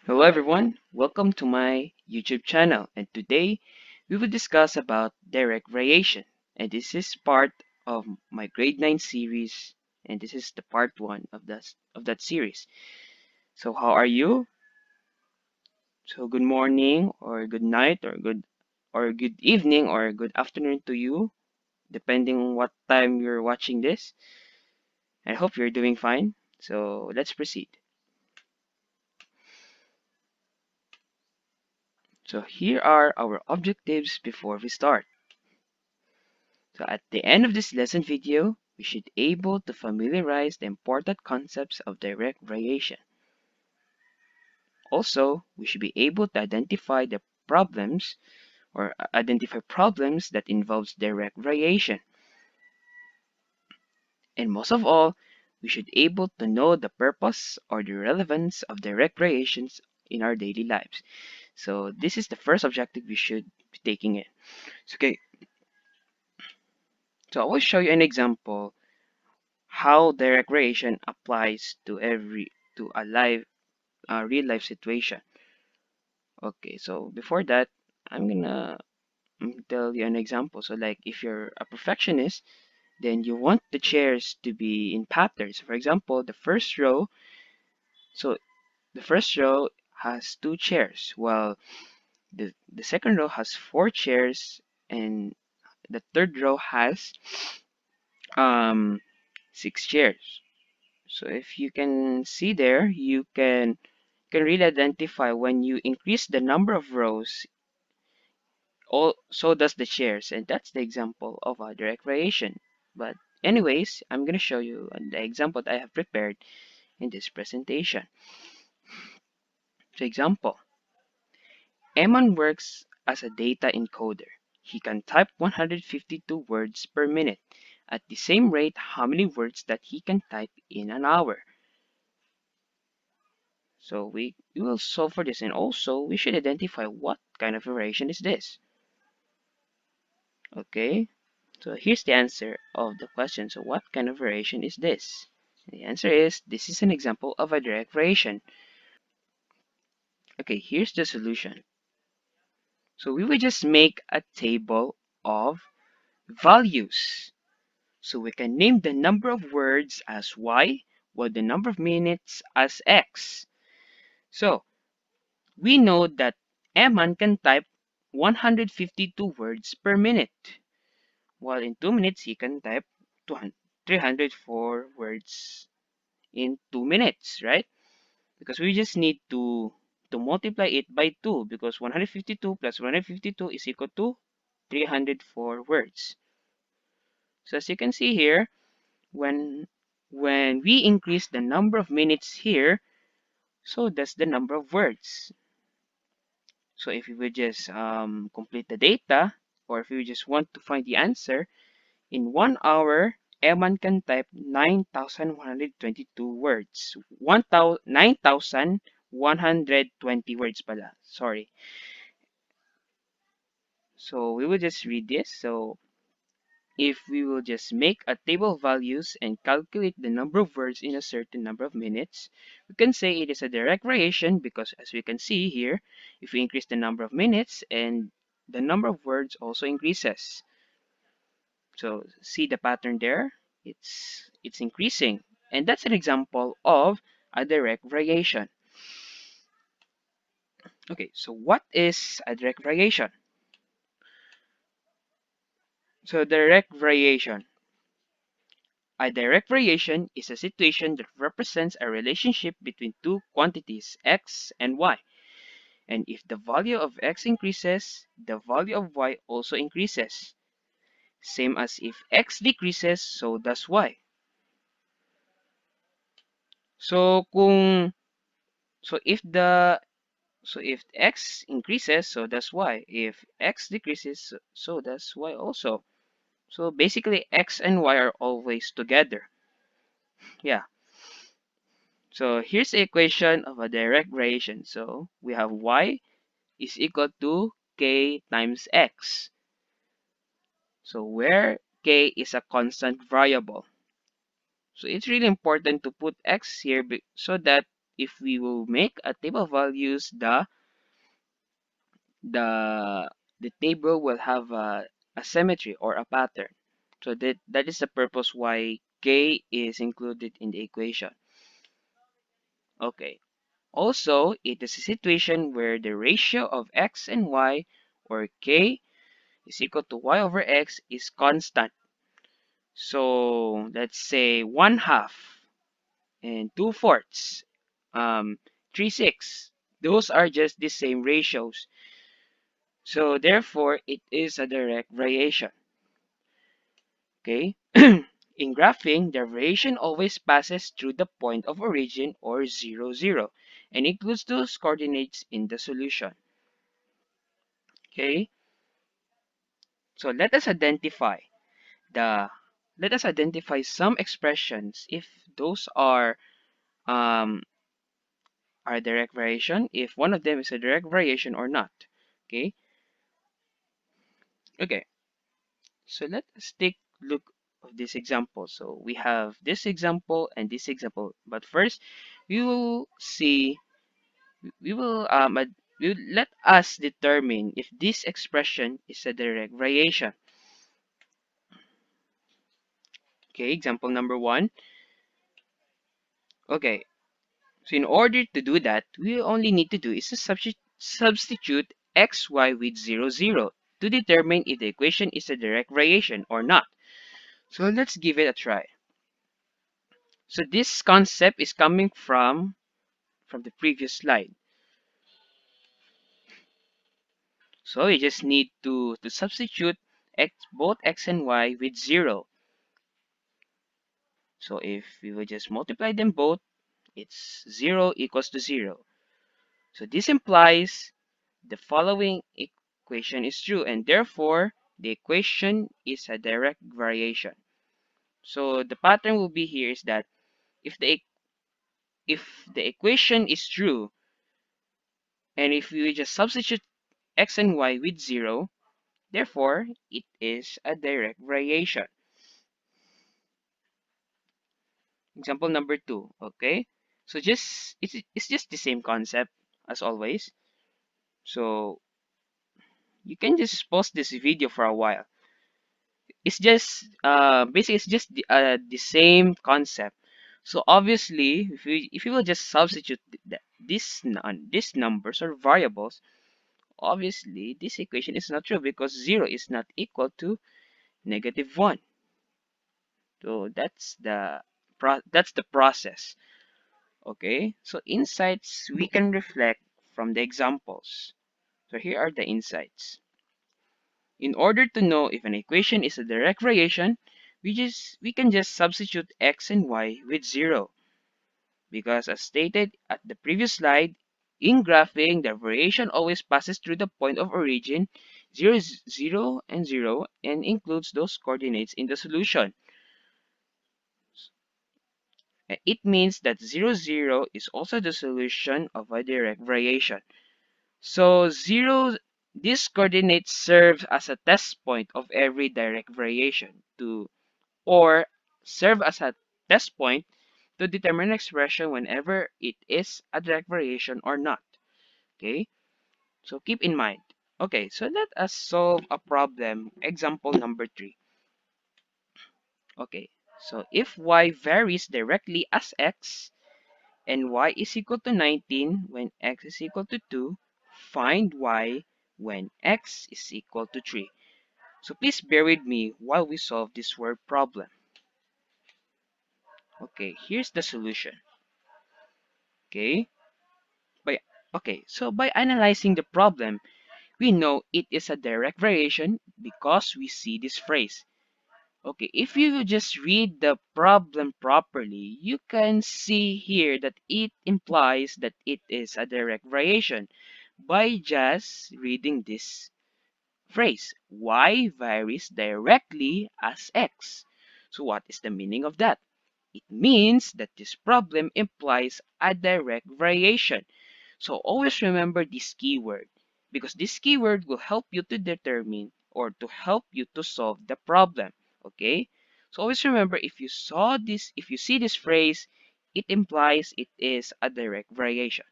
Hello everyone, welcome to my YouTube channel, and today we will discuss about direct variation, and this is part of my grade 9 series, and this is the part 1 of that series. So how are you? So good morning or good night or good evening or good afternoon to you, depending on what time you're watching this. I hope you're doing fine. So let's proceed. So here are our objectives before we start. So at the end of this lesson video, we should able to familiarize the important concepts of direct variation. Also, we should be able to identify the problems or identify problems that involves direct variation. And most of all, we should able to know the purpose or the relevance of direct variations in our daily lives. So this is the first objective we should be taking in. Okay, so I will show you an example how direct variation applies to a real life situation. Okay, so before that, I'm gonna tell you an example. So like if you're a perfectionist, then you want the chairs to be in patterns. For example, so the first row has two chairs, while the second row has four chairs, and the third row has um six chairs. So if you can see there, you can really identify when you increase the number of rows, all so does the chairs, and that's the example of a direct variation. But anyways, I'm going to show you the example that I have prepared in this presentation. So example, Eman works as a data encoder. He can type 152 words per minute. At the same rate, how many words that he can type in an hour? So we will solve for this, and also we should identify what kind of variation is this. Okay, so here's the answer of the question. So what kind of variation is this? The answer is this is an example of a direct variation. Okay, here's the solution. So we will just make a table of values. So we can name the number of words as y, while the number of minutes as x. So we know that Eman can type 152 words per minute, while in 2 minutes he can type 304 words in 2 minutes, right? Because we just need to multiply it by 2, because 152 plus 152 is equal to 304 words. So as you can see here, when when we increase the number of minutes here, so that's the number of words. So if we would just complete the data, or if we just want to find the answer, in 1 hour, Eman can type 9,122 words. 9,120 words pala. Sorry. So we will just read this. So if we will just make a table of values and calculate the number of words in a certain number of minutes, we can say it is a direct variation because as we can see here, if we increase the number of minutes and the number of words also increases. So see the pattern there? It's increasing. And that's an example of a direct variation. Okay, so what is a direct variation? So direct variation. A direct variation is a situation that represents a relationship between two quantities, x and y. And if the value of x increases, the value of y also increases. Same as if x decreases, so does y. So kung so if the So if x increases, so does y. If x decreases, so does y also. So basically, x and y are always together. Yeah. So here's the equation of a direct variation. So we have y is equal to k times x. So where k is a constant variable. So it's really important to put x here so that if we will make a table of values, the the table will have a symmetry or a pattern. So that is the purpose why k is included in the equation. Okay. Also, it is a situation where the ratio of x and y, or k, is equal to y over x is constant. So let's say 1/2 and 2/4, um, 3/6. Those are just the same ratios. So therefore, it is a direct variation. Okay. In graphing, the variation always passes through the point of origin, or 0, 0, and includes those coordinates in the solution. Okay. So the let us identify some expressions if those um are direct variation, if one of them is a direct variation or not. Okay. Okay. So let us take a look of this example. So we have this example and this example. But first, we will see we will let us determine if this expression is a direct variation. Okay, example number 1. Okay, so in order to do that, we only need to do is to substitute xy with 0, 0 to determine if the equation is a direct variation or not. So let's give it a try. So this concept is coming from the previous slide. So we just need to substitute both x and y with 0. So if we will just multiply them both, it's 0 equals to 0. So this implies the following equation is true, and therefore the equation is a direct variation. So the pattern will be here is that if the equation is true, and if we just substitute x and y with 0, therefore it is a direct variation. Example number 2. Okay, so it's just the same concept as always. So you can just pause this video for a while. It's just basically it's just the same concept. So obviously, if you will just substitute these numbers or variables, obviously this equation is not true because 0 is not equal to -1. So that's the process. Okay, so insights we can reflect from the examples. So here are the insights. In order to know if an equation is a direct variation, we can just substitute x and y with 0. Because as stated at the previous slide, in graphing, the variation always passes through the point of origin 0, 0, and 0, and includes those coordinates in the solution. It means that 0, 0 is also the solution of a direct variation. So 0, this coordinate serves as a test point of every direct variation or serve as a test point to determine an expression whenever it is a direct variation or not. Okay, so keep in mind. Okay, so let us solve a problem. Example number 3. Okay, so if y varies directly as x and y is equal to 19 when x is equal to 2, find y when x is equal to 3. So please bear with me while we solve this word problem. Okay, here's the solution. Okay, by by analyzing the problem, we know it is a direct variation because we see this phrase. Okay, if you just read the problem properly, you can see here that it implies that it is a direct variation by just reading this phrase. Y varies directly as x. So what is the meaning of that? It means that this problem implies a direct variation. So always remember this keyword because this keyword will help you to determine or to help you to solve the problem. Okay? So always remember if you see this phrase, it implies it is a direct variation.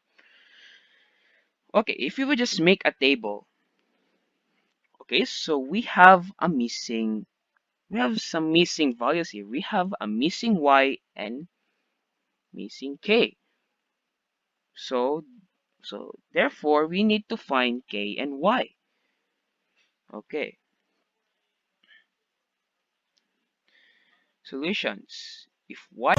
Okay, if you would just make a table, okay, so we have some missing values here. We have a missing y and missing k. So therefore we need to find k and y. Okay, solutions. If y